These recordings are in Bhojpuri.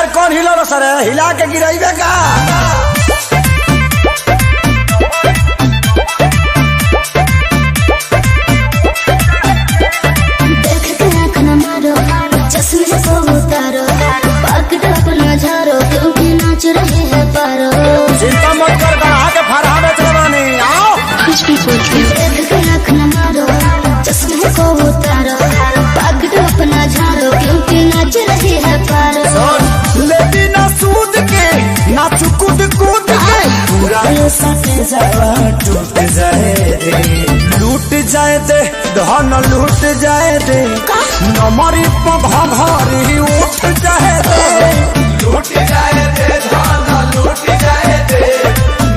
यार कौन हिला रो सर हिला के गिराइबे का देख के आँख न मारो चश्मे को उतारो पकड़ अपना झारो क्योंकि नाच रहे हैं पारो चिंता मत कर गढ़ा के फरहा बेच रवानी आओ कुछ भी पूछो देख के आँख न मारो चश्मे को उतारो पकड़ अपना झारो क्योंकि नाच रहे हैं पारो लेती ना सूद के ना चुकुद कूद के पूरा ये सटे जावा टूट जाए दे लूट जाए दे धन लूट जाए दे नमरी पघरी उठ जाए दे लूट जाए दे धान लूट जाए दे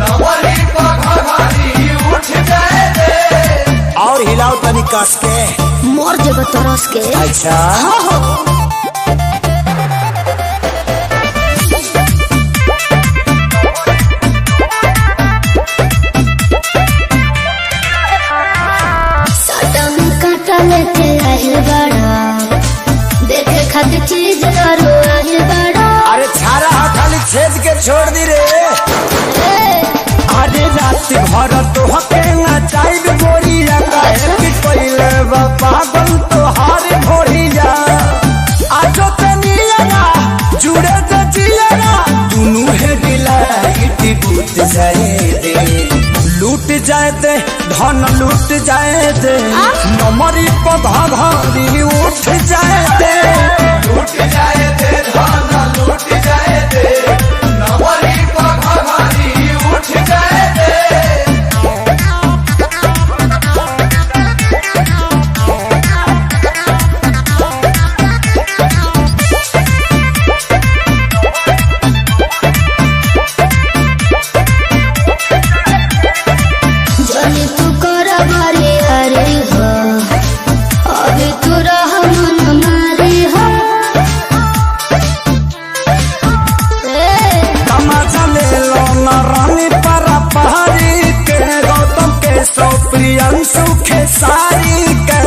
नवरी पघारी उठ जाए दे और हिलाओ तनी कस के मोर जब तरस के अच्छा साटा में काटा लेके आहिल बड़ा देखे खातिर चीज करो आहिल बड़ा अरे छारा खाली छेद के छोड़ दी रे अरे रात भर तो हके ना चाइल गोरिया काहे कि पहिले बा पागल तो हार भोरिया आजो तनिया जुड़े त जिया दुनु है डिलाइट बूत जाए दे लूट जाए दे धन लूट जाए दे नमरी पघरी उठ जाए दे लूट जाए दे धान लूट जाए दे नवरी पघारी उठ जाए दे जनी तू कर बारी हरी हो अभी तू रह मन मारी हो तमाचा ले लो न रानी परा पहाड़ी के गौतम के सौ प्रियंशु के सारी के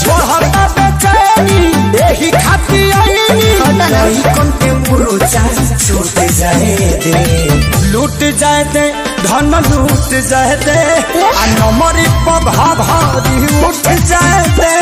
छोड़ता बेचैनी यही खाती आईनी नहीं कौन के मुरुचा छूट जाए दे लूट जाए दे धन लूट जाए दे आ नमरी पघरी उठ जाए दे